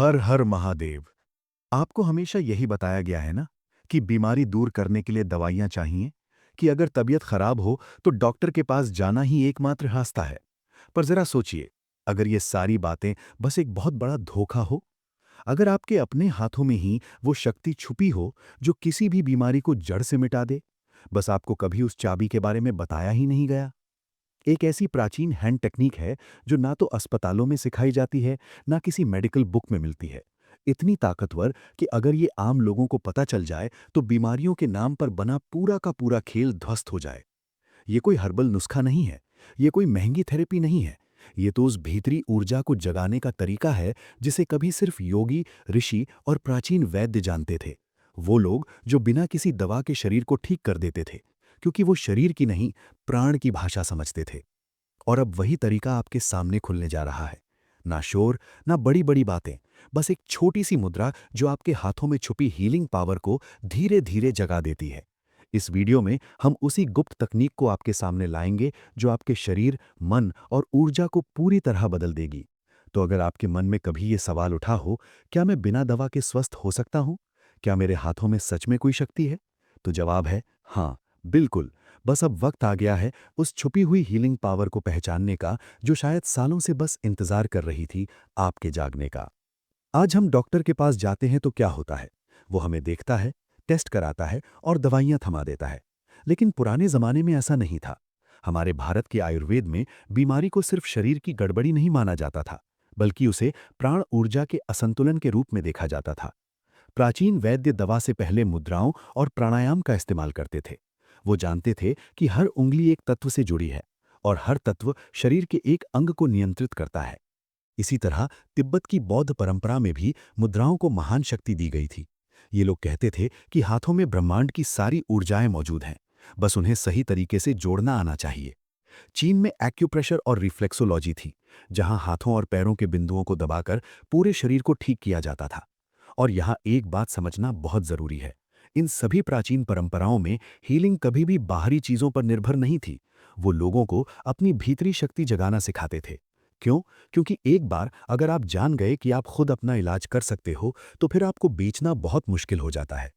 हर हर महादेव। आपको हमेशा यही बताया गया है ना कि बीमारी दूर करने के लिए दवाइयां चाहिए, कि अगर तबीयत खराब हो तो डॉक्टर के पास जाना ही एकमात्र रास्ता है। पर जरा सोचिए, अगर ये सारी बातें बस एक बहुत बड़ा धोखा हो, अगर आपके अपने हाथों में ही वो शक्ति छुपी हो जो किसी भी बीमारी को जड़ से मिटा दे, बस आपको कभी उस चाबी के बारे में बताया ही नहीं गया। एक ऐसी प्राचीन हैंड टेक्निक है जो ना तो अस्पतालों में सिखाई जाती है, ना किसी मेडिकल बुक में मिलती है। इतनी ताकतवर कि अगर ये आम लोगों को पता चल जाए तो बीमारियों के नाम पर बना पूरा का पूरा खेल ध्वस्त हो जाए। ये कोई हर्बल नुस्खा नहीं है, ये कोई महंगी थेरेपी नहीं है। ये तो उस भीतरी ऊर्जा को जगाने का तरीका है जिसे कभी सिर्फ योगी, ऋषि और प्राचीन वैद्य जानते थे। वो लोग जो बिना किसी दवा के शरीर को ठीक कर देते थे, क्योंकि वो शरीर की नहीं, प्राण की भाषा समझते थे। और अब वही तरीका आपके सामने खुलने जा रहा है। ना शोर, ना बड़ी बड़ी बातें, बस एक छोटी सी मुद्रा जो आपके हाथों में छुपी हीलिंग पावर को धीरे धीरे जगा देती है। इस वीडियो में हम उसी गुप्त तकनीक को आपके सामने लाएंगे जो आपके शरीर, मन और ऊर्जा को पूरी तरह बदल देगी। तो अगर आपके मन में कभी ये सवाल उठा हो, क्या मैं बिना दवा के स्वस्थ हो सकता हूं? क्या मेरे हाथों में सच में कोई शक्ति है? तो जवाब है हाँ, बिल्कुल। बस अब वक्त आ गया है उस छुपी हुई हीलिंग पावर को पहचानने का, जो शायद सालों से बस इंतजार कर रही थी आपके जागने का। आज हम डॉक्टर के पास जाते हैं तो क्या होता है? वो हमें देखता है, टेस्ट कराता है और दवाइयां थमा देता है। लेकिन पुराने जमाने में ऐसा नहीं था। हमारे भारत के आयुर्वेद में बीमारी को सिर्फ शरीर की गड़बड़ी नहीं माना जाता था, बल्कि उसे प्राण ऊर्जा के असंतुलन के रूप में देखा जाता था। प्राचीन वैद्य दवा से पहले मुद्राओं और प्राणायाम का इस्तेमाल करते थे। वो जानते थे कि हर उंगली एक तत्व से जुड़ी है और हर तत्व शरीर के एक अंग को नियंत्रित करता है। इसी तरह तिब्बत की बौद्ध परंपरा में भी मुद्राओं को महान शक्ति दी गई थी। ये लोग कहते थे कि हाथों में ब्रह्मांड की सारी ऊर्जाएं मौजूद हैं, बस उन्हें सही तरीके से जोड़ना आना चाहिए। चीन में एक्यूप्रेशर और रिफ्लेक्सोलॉजी थी, जहां हाथों और पैरों के बिंदुओं को दबाकर पूरे शरीर को ठीक किया जाता था। और यहाँ एक बात समझना बहुत जरूरी है। इन सभी प्राचीन परंपराओं में हीलिंग कभी भी बाहरी चीजों पर निर्भर नहीं थी। वो लोगों को अपनी भीतरी शक्ति जगाना सिखाते थे। क्यों? क्योंकि एक बार अगर आप जान गए कि आप खुद अपना इलाज कर सकते हो, तो फिर आपको बेचना बहुत मुश्किल हो जाता है।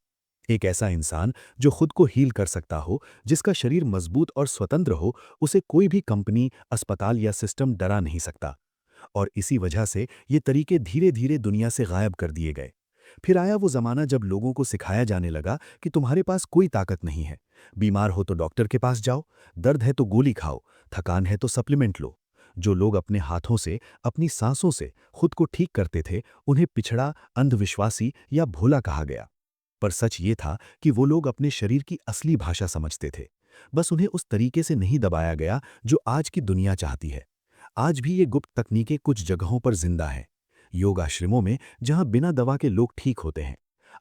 एक ऐसा इंसान जो खुद को हील कर सकता हो, जिसका शरीर मजबूत और स्वतंत्र हो, उसे कोई भी कंपनी, अस्पताल या सिस्टम डरा नहीं सकता। और इसी वजह से ये तरीके धीरे धीरे दुनिया से गायब कर दिए गए। फिर आया वो जमाना जब लोगों को सिखाया जाने लगा कि तुम्हारे पास कोई ताकत नहीं है। बीमार हो तो डॉक्टर के पास जाओ, दर्द है तो गोली खाओ, थकान है तो सप्लीमेंट लो। जो लोग अपने हाथों से, अपनी सांसों से खुद को ठीक करते थे, उन्हें पिछड़ा, अंधविश्वासी या भोला कहा गया। पर सच ये था कि वो लोग अपने शरीर की असली भाषा समझते थे। बस उन्हें उस तरीके से नहीं दबाया गया जो आज की दुनिया चाहती है। आज भी ये गुप्त तकनीकें कुछ जगहों पर जिंदा हैं। योग आश्रमों में, जहां बिना दवा के लोग ठीक होते हैं।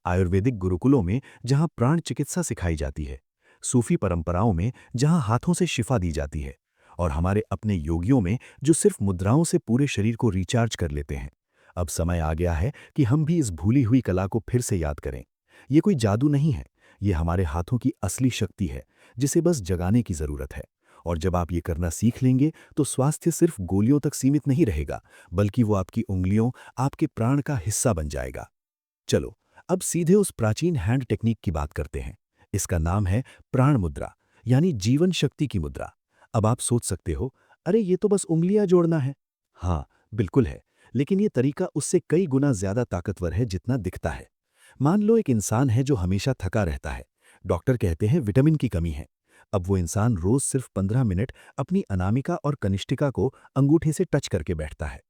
आयुर्वेदिक गुरुकुलों में, जहां प्राण चिकित्सा सिखाई जाती है। सूफी परंपराओं में, जहां हाथों से शिफा दी जाती है। और हमारे अपने योगियों में, जो सिर्फ मुद्राओं से पूरे शरीर को रिचार्ज कर लेते हैं। अब समय आ गया है कि हम भी इस भूली हुई कला को फिर से याद करें। ये कोई जादू नहीं है, ये हमारे हाथों की असली शक्ति है, जिसे बस जगाने की जरूरत है। और जब आप ये करना सीख लेंगे, तो स्वास्थ्य सिर्फ गोलियों तक सीमित नहीं रहेगा, बल्कि वो आपकी उंगलियों, आपके प्राण का हिस्सा बन जाएगा। चलो, अब सीधे उस प्राचीन हैंड टेक्निक की बात करते हैं। इसका नाम है प्राण मुद्रा, यानी जीवन शक्ति की मुद्रा। अब आप सोच सकते हो, अरे ये तो बस उंगलियां जोड़ना है। हाँ, बिल्कुल है। लेकिन ये तरीका उससे कई गुना ज्यादा ताकतवर है जितना दिखता है। मान लो एक इंसान है जो हमेशा थका रहता है। डॉक्टर कहते हैं विटामिन की कमी है। अब वो इंसान रोज सिर्फ 15 मिनट अपनी अनामिका और कनिष्ठिका को अंगूठे से टच करके बैठता है।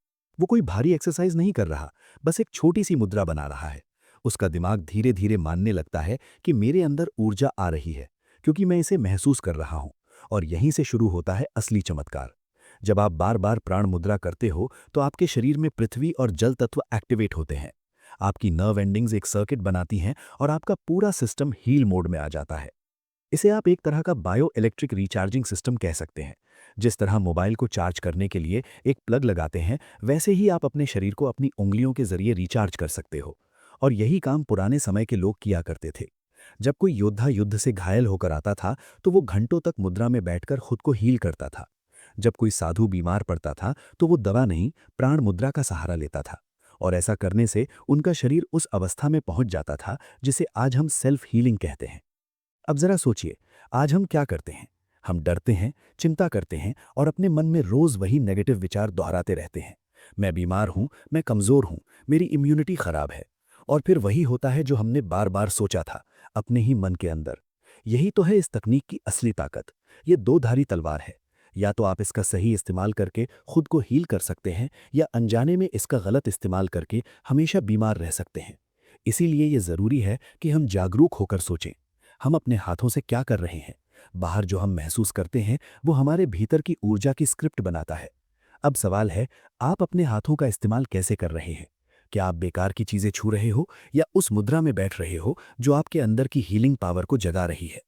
वो कोई भारी एक्सरसाइज नहीं कर रहा, बस एक छोटी सी मुद्रा बना रहा है। उसका दिमाग धीरे धीरे मानने लगता है कि मेरे अंदर ऊर्जा आ रही है, क्योंकि मैं इसे महसूस कर रहा हूं। और यहीं से शुरू होता है असली चमत्कार। जब आप बार बार प्राण मुद्रा करते हो, तो आपके शरीर में पृथ्वी और जल तत्व एक्टिवेट होते हैं। आपकी नर्व एंडिंग्स एक सर्किट बनाती हैं और आपका पूरा सिस्टम हील मोड में आ जाता है। इसे आप एक तरह का बायो इलेक्ट्रिक रिचार्जिंग सिस्टम कह सकते हैं। जिस तरह मोबाइल को चार्ज करने के लिए एक प्लग लगाते हैं, वैसे ही आप अपने शरीर को अपनी उंगलियों के जरिए रिचार्ज कर सकते हो। और यही काम पुराने समय के लोग किया करते थे। जब कोई योद्धा युद्ध से घायल होकर आता था, तो वो घंटों तक मुद्रा में बैठकर खुद को हील करता था। जब कोई साधु बीमार पड़ता था, तो वो दवा नहीं, प्राण मुद्रा का सहारा लेता था। और ऐसा करने से उनका शरीर उस अवस्था में पहुंच जाता था जिसे आज हम सेल्फ हीलिंग कहते हैं। अब जरा सोचिए, आज हम क्या करते हैं? हम डरते हैं, चिंता करते हैं और अपने मन में रोज वही नेगेटिव विचार दोहराते रहते हैं। मैं बीमार हूं, मैं कमजोर हूं, मेरी इम्यूनिटी खराब है। और फिर वही होता है जो हमने बार बार सोचा था, अपने ही मन के अंदर। यही तो है इस तकनीक की असली ताकत। ये दो धारी तलवार है। या तो आप इसका सही इस्तेमाल करके खुद को हील कर सकते हैं, या अनजाने में इसका गलत इस्तेमाल करके हमेशा बीमार रह सकते हैं। इसीलिए ये जरूरी है कि हम जागरूक होकर सोचें। हम अपने हाथों से क्या कर रहे हैं? बाहर जो हम महसूस करते हैं वो हमारे भीतर की ऊर्जा की स्क्रिप्ट बनाता है। अब सवाल है, आप अपने हाथों का इस्तेमाल कैसे कर रहे हैं? क्या आप बेकार की चीजें छू रहे हो, या उस मुद्रा में बैठ रहे हो जो आपके अंदर की हीलिंग पावर को जगा रही है?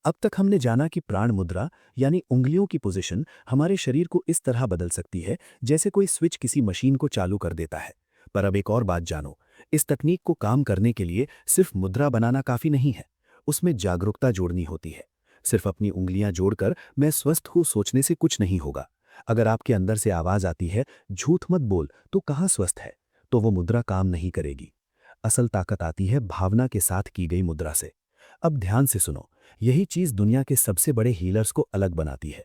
अब तक हमने जाना कि प्राण मुद्रा यानी उंगलियों की पोजीशन हमारे शरीर को इस तरह बदल सकती है जैसे कोई स्विच किसी मशीन को चालू कर देता है। पर अब एक और बात जानो, इस तकनीक को काम करने के लिए सिर्फ मुद्रा बनाना काफी नहीं है। उसमें जागरूकता जोड़नी होती है। सिर्फ अपनी उंगलियां जोड़कर मैं स्वस्थ हूं सोचने से कुछ नहीं होगा। अगर आपके अंदर से आवाज आती है, झूठ मत बोल, तो कहाँ स्वस्थ है, तो वो मुद्रा काम नहीं करेगी। असल ताकत आती है भावना के साथ की गई मुद्रा से। अब ध्यान से सुनो, यही चीज दुनिया के सबसे बड़े हीलर्स को अलग बनाती है।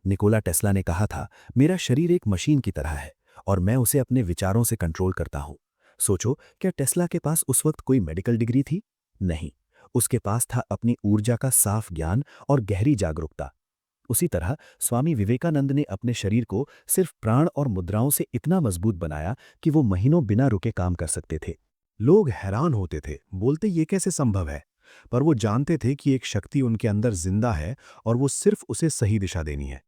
निकोला टेस्ला ने कहा था, मेरा शरीर एक मशीन की तरह है और मैं उसे अपने विचारों से कंट्रोल करता हूं। सोचो, क्या टेस्ला के पास उस वक्त कोई मेडिकल डिग्री थी? नहीं। उसके पास था अपनी ऊर्जा का साफ ज्ञान और गहरी जागरूकता। उसी तरह स्वामी विवेकानंद ने अपने शरीर को सिर्फ प्राण और मुद्राओं से इतना मजबूत बनाया कि वो महीनों बिना रुके काम कर सकते थे। लोग हैरान होते थे, बोलते ये कैसे संभव है? पर वो जानते थे कि एक शक्ति उनके अंदर जिंदा है और वो सिर्फ उसे सही दिशा देनी है।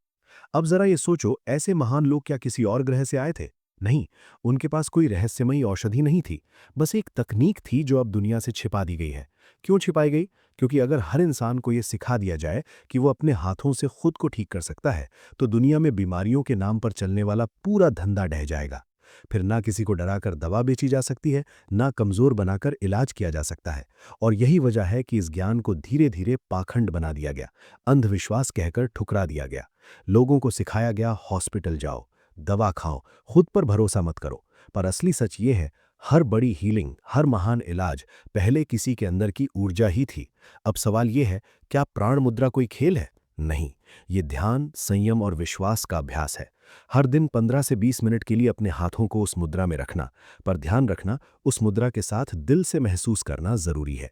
अब जरा ये सोचो, ऐसे महान लोग क्या किसी और ग्रह से आए थे? नहीं। उनके पास कोई रहस्यमयी औषधि नहीं थी। बस एक तकनीक थी जो अब दुनिया से छिपा दी गई है। क्यों छिपाई गई? क्योंकि अगर हर इंसान को ये सिखा दिया जाए कि वो अपने हाथों से खुद को ठीक कर सकता है, तो दुनिया में बीमारियों के नाम पर चलने वाला पूरा धंधा ढह जाएगा। फिर ना किसी को डराकर दवा बेची जा सकती है, ना कमजोर बनाकर इलाज किया जा सकता है। और यही वजह है कि इस ज्ञान को धीरे धीरे पाखंड बना दिया गया, अंधविश्वास कहकर ठुकरा दिया गया। लोगों को सिखाया गया, हॉस्पिटल जाओ, दवा खाओ, खुद पर भरोसा मत करो। पर असली सच ये है, हर बड़ी हीलिंग, हर महान इलाज पहले किसी के अंदर की ऊर्जा ही थी। अब सवाल ये है, क्या प्राण मुद्रा कोई खेल है? नहीं। ये ध्यान, संयम और विश्वास का अभ्यास है। हर दिन 15 से 20 मिनट के लिए अपने हाथों को उस मुद्रा में रखना। पर ध्यान रखना, उस मुद्रा के साथ दिल से महसूस करना जरूरी है।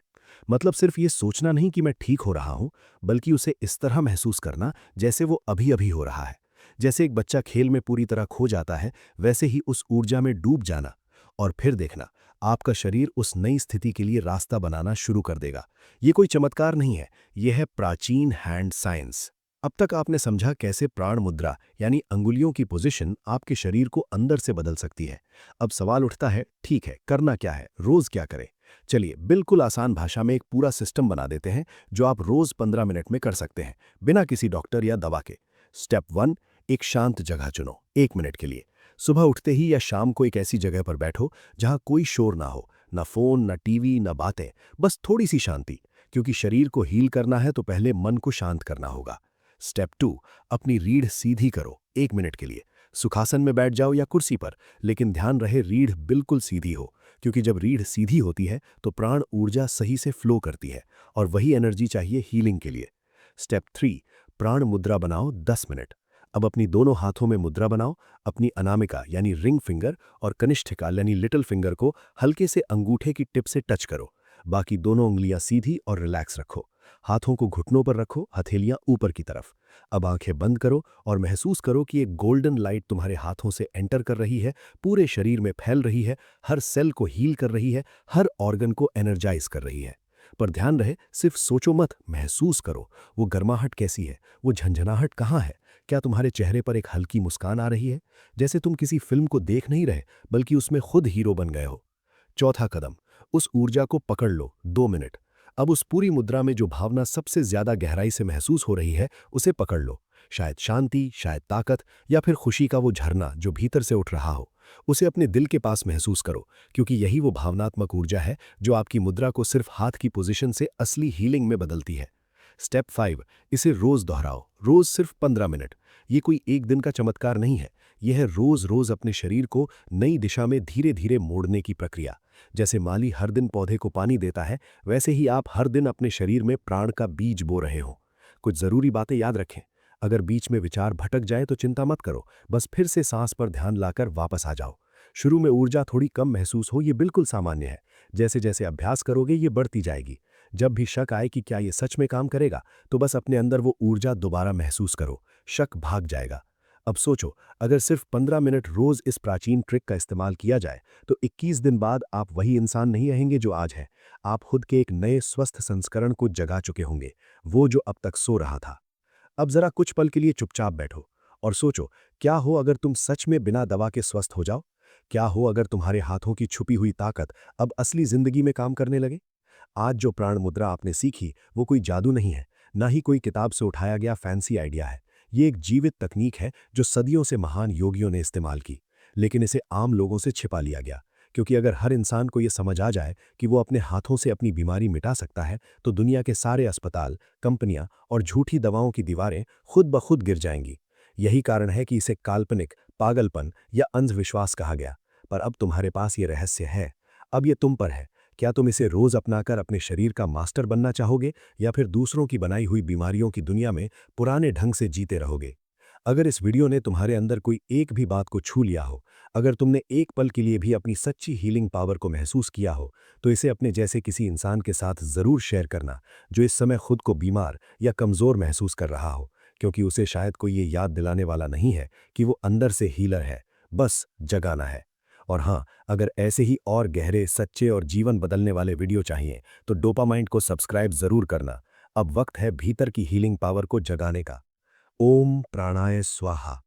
मतलब सिर्फ ये सोचना नहीं कि मैं ठीक हो रहा हूं, बल्कि उसे इस तरह महसूस करना जैसे वो अभी अभी हो रहा है। जैसे एक बच्चा खेल में पूरी तरह खो जाता है, वैसे ही उस ऊर्जा में डूब जाना। और फिर देखना, आपका शरीर उस नई स्थिति के लिए रास्ता बनाना शुरू कर देगा। ये कोई चमत्कार नहीं है, यह है प्राचीन हैंड साइंस। अब तक आपने समझा कैसे प्राण मुद्रा यानी अंगुलियों की पोजीशन आपके शरीर को अंदर से बदल सकती है। अब सवाल उठता है, ठीक है, करना क्या है, रोज क्या करें? चलिए बिल्कुल आसान भाषा में एक पूरा सिस्टम बना देते हैं जो आप रोज 15 मिनट में कर सकते हैं, बिना किसी डॉक्टर या दवा के। स्टेप 1, एक शांत जगह चुनो 1 मिनट के लिए। सुबह उठते ही या शाम को एक ऐसी जगह पर बैठो जहां कोई शोर ना हो, ना फोन, ना टीवी, ना बातें, बस थोड़ी सी शांति। क्योंकि शरीर को हील करना है तो पहले मन को शांत करना होगा। स्टेप 2, अपनी रीढ़ सीधी करो 1 मिनट के लिए। सुखासन में बैठ जाओ या कुर्सी पर, लेकिन ध्यान रहे रीढ़ बिल्कुल सीधी हो। क्योंकि जब रीढ़ सीधी होती है तो प्राण ऊर्जा सही से फ्लो करती है, और वही एनर्जी चाहिए हीलिंग के लिए। स्टेप 3, प्राण मुद्रा बनाओ 10 मिनट। अब अपनी दोनों हाथों में मुद्रा बनाओ। अपनी अनामिका यानी रिंग फिंगर और कनिष्ठिका यानी लिटिल फिंगर को हल्के से अंगूठे की टिप से टच करो। बाकी दोनों उंगलियां सीधी और रिलैक्स रखो। हाथों को घुटनों पर रखो, हथेलियां ऊपर की तरफ। अब आंखें बंद करो और महसूस करो कि एक गोल्डन लाइट तुम्हारे हाथों से एंटर कर रही है, पूरे शरीर में फैल रही है, हर सेल को हील कर रही है, हर ऑर्गन को एनर्जाइज कर रही है। पर ध्यान रहे, सिर्फ सोचो मत, महसूस करो। वो गर्माहट कैसी है, वो झंझनाहट कहाँ है? क्या तुम्हारे चेहरे पर एक हल्की मुस्कान आ रही है, जैसे तुम किसी फिल्म को देख नहीं रहे बल्कि उसमें खुद हीरो बन गए हो? चौथा कदम, उस ऊर्जा को पकड़ लो 2 मिनट। अब उस पूरी मुद्रा में जो भावना सबसे ज्यादा गहराई से महसूस हो रही है, उसे पकड़ लो। शायद शांति, शायद ताकत, या फिर खुशी का वो झरना जो भीतर से उठ रहा हो। उसे अपने दिल के पास महसूस करो, क्योंकि यही वो भावनात्मक ऊर्जा है जो आपकी मुद्रा को सिर्फ हाथ की पोजीशन से असली हीलिंग में बदलती है। स्टेप 5, इसे रोज दोहराओ, रोज सिर्फ 15 मिनट। ये कोई एक दिन का चमत्कार नहीं है। यह है रोज-रोज अपने शरीर को नई दिशा में धीरे-धीरे मोड़ने की प्रक्रिया। जैसे माली हर दिन पौधे को पानी देता है, वैसे ही आप हर दिन अपने शरीर में प्राण का बीज बो रहे हो। कुछ ज़रूरी बातें याद रखें। अगर बीच में विचार भटक जाए तो चिंता मत करो, बस फिर से सांस पर ध्यान लाकर वापस आ जाओ। शुरू में ऊर्जा थोड़ी कम महसूस हो, ये बिल्कुल सामान्य है। जैसे-जैसे अभ्यास करोगे ये बढ़ती जाएगी। जब भी शक आए कि क्या ये सच में काम करेगा, तो बस अपने अंदर वो ऊर्जा दोबारा महसूस करो। शक भाग जाएगा। अब सोचो, अगर सिर्फ 15 मिनट रोज इस प्राचीन ट्रिक का इस्तेमाल किया जाए, तो 21 दिन बाद आप वही इंसान नहीं रहेंगे जो आज हैं। आप खुद के एक नए स्वस्थ संस्करण को जगा चुके होंगे, वो जो अब तक सो रहा था। अब जरा कुछ पल के लिए चुपचाप बैठो और सोचो, क्या हो अगर तुम सच में बिना दवा के स्वस्थ हो जाओ? क्या हो अगर तुम्हारे हाथों की छुपी हुई ताकत अब असली जिंदगी में काम करने लगे? आज जो प्राण मुद्रा आपने सीखी, वो कोई जादू नहीं है, ना ही कोई किताब से उठाया गया फैंसी आइडिया है। ये एक जीवित तकनीक है जो सदियों से महान योगियों ने इस्तेमाल की, लेकिन इसे आम लोगों से छिपा लिया गया। क्योंकि अगर हर इंसान को ये समझ आ जाए कि वो अपने हाथों से अपनी बीमारी मिटा सकता है, तो दुनिया के सारे अस्पताल, कंपनियां और झूठी दवाओं की दीवारें खुद ब खुद गिर जाएंगी। यही कारण है कि इसे काल्पनिक, पागलपन या अंधविश्वास कहा गया। पर अब तुम्हारे पास ये रहस्य है। अब ये तुम पर है। क्या तुम इसे रोज अपनाकर अपने शरीर का मास्टर बनना चाहोगे, या फिर दूसरों की बनाई हुई बीमारियों की दुनिया में पुराने ढंग से जीते रहोगे? अगर इस वीडियो ने तुम्हारे अंदर कोई एक भी बात को छू लिया हो, अगर तुमने एक पल के लिए भी अपनी सच्ची हीलिंग पावर को महसूस किया हो, तो इसे अपने जैसे किसी इंसान के साथ ज़रूर शेयर करना, जो इस समय खुद को बीमार या कमज़ोर महसूस कर रहा हो, क्योंकि उसे शायद कोई ये याद दिलाने वाला नहीं है कि वो अंदर से हीलर है, बस जगाना है। और हाँ, अगर ऐसे ही और गहरे, सच्चे और जीवन बदलने वाले वीडियो चाहिए, तो डोपामाइंड को सब्सक्राइब ज़रूर करना। अब वक्त है भीतर की हीलिंग पावर को जगाने का। ओम प्राणाय स्वाहा।